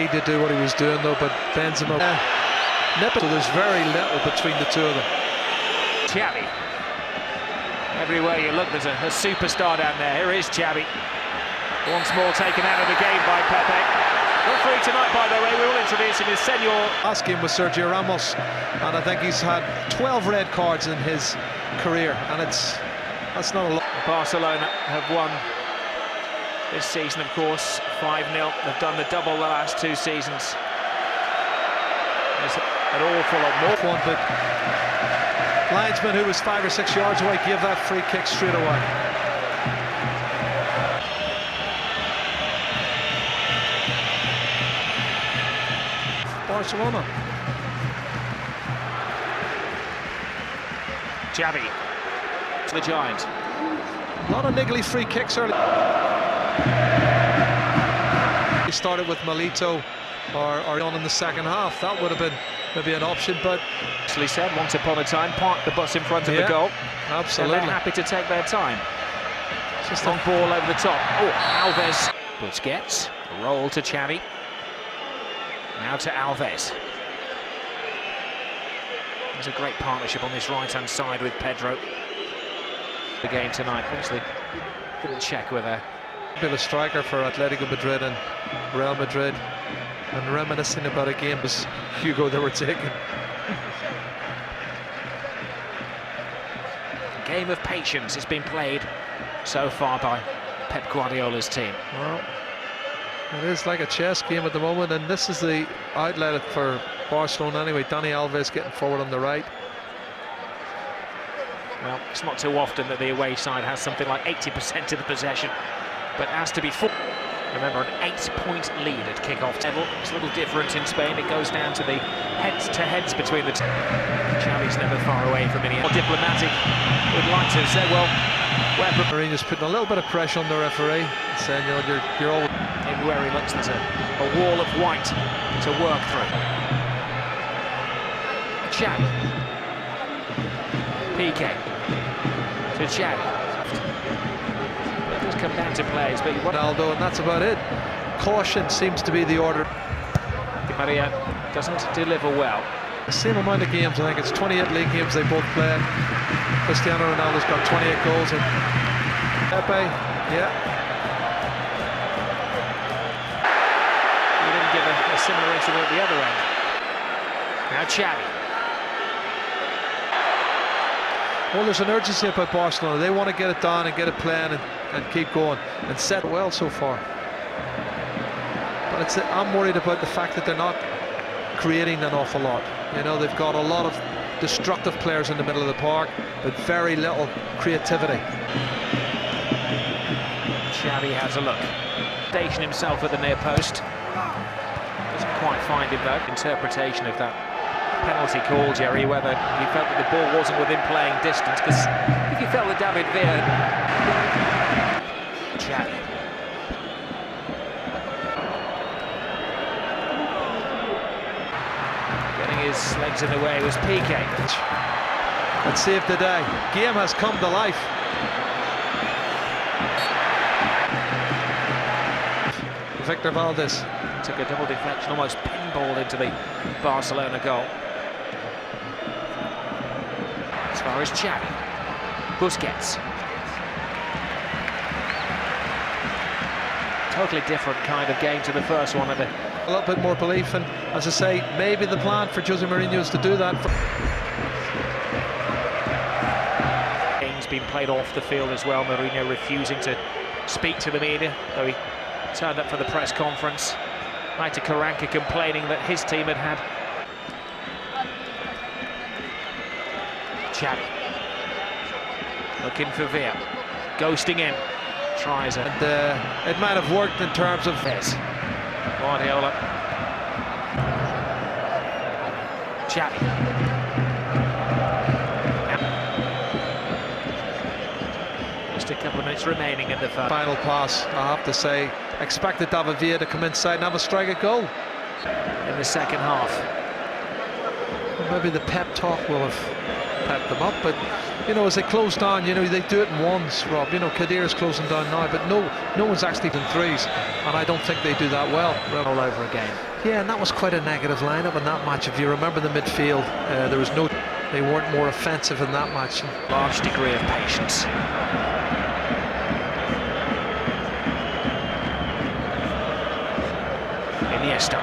He did do what he was doing though, but Benzema nip it. So there's very little between the two of them. Xavi. Everywhere you look, there's a superstar down there. Here is Xavi. Once more taken out of the game by Pepe. Referee tonight, by the way, we will introduce him as Senor. Last game was Sergio Ramos, and I think he's had 12 red cards in his career, and that's not a lot. Barcelona have won this season, of course, 5-0. They've done the double the last 2 seasons. There's an awful lot more. But linesman, who was 5 or 6 yards away, gave that free kick straight away. Barcelona. Xavi to the Giant. A lot of niggly free kicks early. He started with Melito or on in the second half. That would have been maybe an option, but Actually said once upon a time, park the bus in front of the goal. Absolutely. And they're happy to take their time. Just on ball over the top. Oh, Alves. Busquets. Roll to Xavi. Now to Alves. There's a great partnership on this right-hand side with Pedro. The game tonight, obviously, couldn't check with her. Bit of striker for Atletico Madrid and Real Madrid, and reminiscing about a game was Hugo they were taking. A game of patience has been played so far by Pep Guardiola's team. Well, it is like a chess game at the moment, and this is the outlet for Barcelona anyway. Dani Alves getting forward on the right. Well, it's not too often that the away side has something like 80% of the possession, but has to be full. Remember, an 8-point lead at kick-off level. It's a little different in Spain. It goes down to the heads-to-heads between the two. Xavi's never far away from any more diplomatic. Would like to say, well, Mourinho's putting a little bit of pressure on the referee, saying, you know, you're all everywhere he looks, there's a wall of white to work through. Xavi. PK to Xavi. It does come down to plays, but Ronaldo, and that's about it. Caution seems to be the order. Di Maria doesn't deliver well. The same amount of games, I think it's 28 league games they both played. Cristiano Ronaldo's got 28 goals, and Pepe, yeah. He didn't give a similar incident at the other end. Now Xavi. Well, there's an urgency about Barcelona. They want to get it done and get it playing and keep going and set well so far. But I'm worried about the fact that they're not creating an awful lot. You know, they've got a lot of destructive players in the middle of the park, but very little creativity. Xavi has a look. Station himself at the near post. Doesn't quite find him though. Interpretation of that penalty call, Jerry, whether he felt that the ball wasn't within playing distance, because if you felt that David Villa... Xavi. Getting his legs in the way was PK. And saved the day. Game has come to life. Victor Valdez took a double deflection, almost pinballed into the Barcelona goal. As far as Xavi. Busquets. Totally different kind of game to the first one. A little bit more belief, and as I say, maybe the plan for Jose Mourinho is to do that. Game's been played off the field as well. Mourinho refusing to speak to the media, though he turned up for the press conference. Right to Karanka complaining that his team had Xavi looking for Villa, ghosting him, tries it. And it might have worked in terms of Fez. Guardiola. Xavi. Just a couple of minutes remaining in the final pass. I have to say, expected David Villa to come inside and have a strike at goal in the second half. maybe the pep talk will have pepped them up, but you know, as they close down, you know, they do it in ones, Rob. You know, Kadir's closing down now, but no one's actually in threes, and I don't think they do that well. All over again. Yeah, and that was quite a negative lineup in that match. If you remember the midfield, they weren't more offensive in that match. Large degree of patience. Iniesta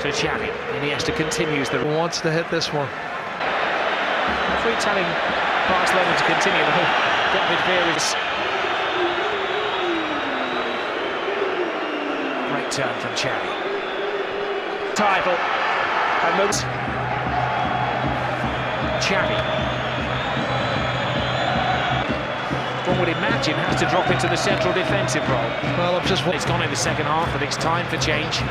to Xavi. Iniesta continues the... Wants to hit this one. Free telling Barcelona to continue the whole David Vera's great turn from Xavi. Title and moves. Xavi. One would imagine has to drop into the central defensive role. Well, It's gone in the second half, but it's time for change.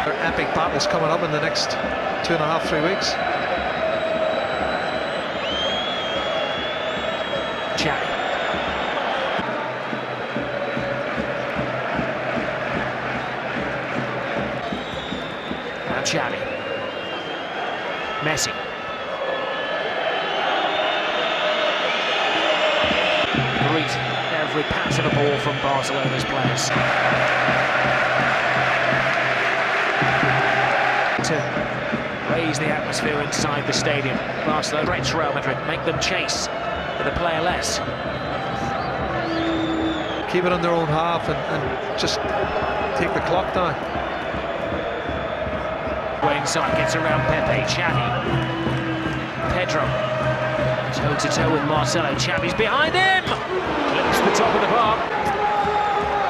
There are epic battles coming up in the next 2.5, 3 weeks. Xavi. Now Xavi. Messi. Greet every pass of a ball from Barcelona's players. To raise the atmosphere inside the stadium. Barcelona threats Real Madrid, make them chase with a player less. Keep it on their own half and just take the clock down. Way inside, gets around Pepe. Xavi. Pedro. Toe-to-toe with Marcelo. Xavi's behind him! Clips the top of the bar.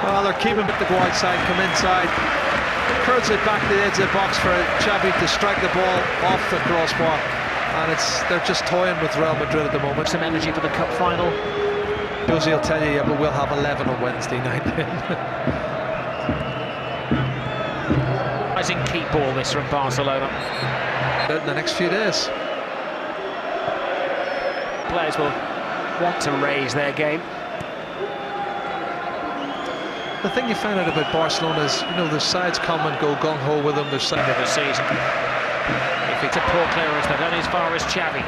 Well, they're keeping it to go outside, come inside. Curls it back to the edge of the box for Xavi to strike the ball off the crossbar. And they're just toying with Real Madrid at the moment. Some energy for the cup final. Josie will tell you, yeah, but we'll have 11 on Wednesday night. Rising keep ball this from Barcelona. In the next few days. Players will want to raise their game. The thing you find out about Barcelona is, you know, the sides come and go gung-ho with them. There's End of the season. If it's a poor clearance, they've gone as far as Xavi.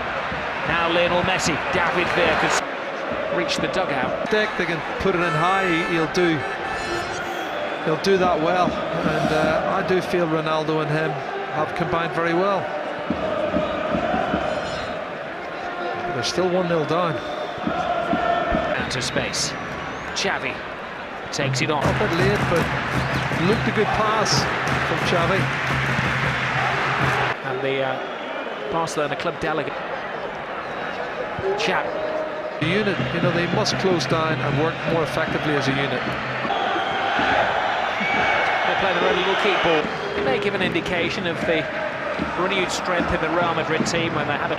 Now Lionel Messi. David Villa could reach the dugout. They can put it in high. He'll do that well, and I do feel Ronaldo and him have combined very well. But they're still 1-0 down. Out of space. Xavi takes it on. A bit late, but looked a good pass from Xavi. And the Barcelona club delegate. Xavi. The unit, you know, they must close down and work more effectively as a unit. They play their own little keep ball. It may give an indication of the renewed strength in the Real Madrid team when they had a...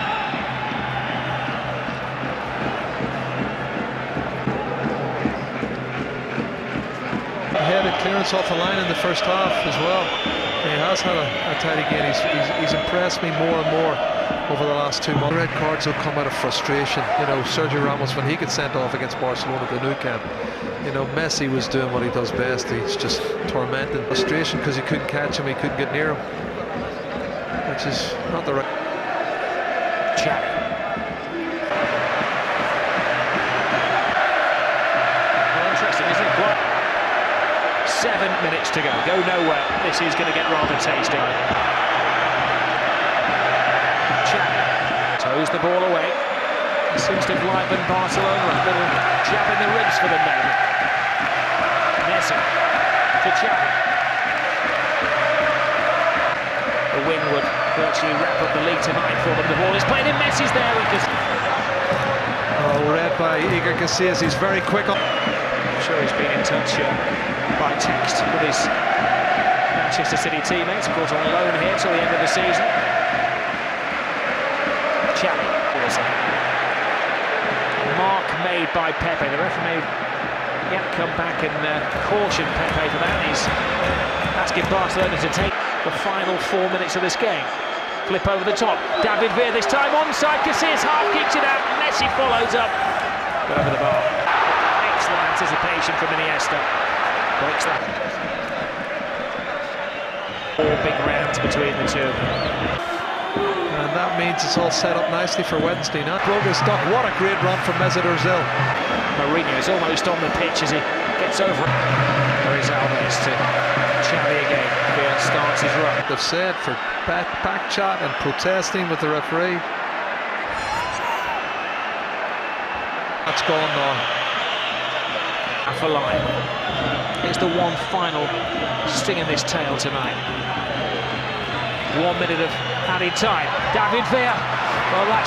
He had a clearance off the line in the first half as well. He has had a tidy game. He's impressed me more and more over the last 2 months. Red cards will come out of frustration. You know, Sergio Ramos, when he gets sent off against Barcelona at the Nou Camp, you know, Messi was doing what he does best. He's just tormenting. Frustration because he couldn't catch him, he couldn't get near him, which is not the right. Xavi. Well, interesting, isn't it? 7 minutes to go. Go nowhere. This is going to get rather tasty. Xavi toes the ball away. He seems to have livened Barcelona. A little jab in the ribs for them maybe. Messi to Xavi. The win would virtually wrap up the league tonight for them. The ball is played in. Messi's there. Oh, read by Iker Casillas. He's very quick on. I'm sure he's been in touch by text with his Manchester City teammates, of course on loan here till the end of the season. Xavi. Mark made by Pepe. The referee yet come back and caution Pepe for that. He's asking Barcelona to take the final 4 minutes of this game. Flip over the top. David Villa this time onside. Casillas half kicks it out. Messi follows up. Over the bar. Excellent anticipation from Iniesta. Breaks that. 4 big rounds between the two. And that means it's all set up nicely for Wednesday night. Broga stuck. What a great run from Messi Ozil. Mourinho is almost on the pitch as he gets over it. There is Alves to Xavi again. Bale starts his run. They've said for back chat and protesting with the referee. That's gone now. For line. It's the one final sting in this tail tonight. 1 minute of added time. David Villa. Well, that's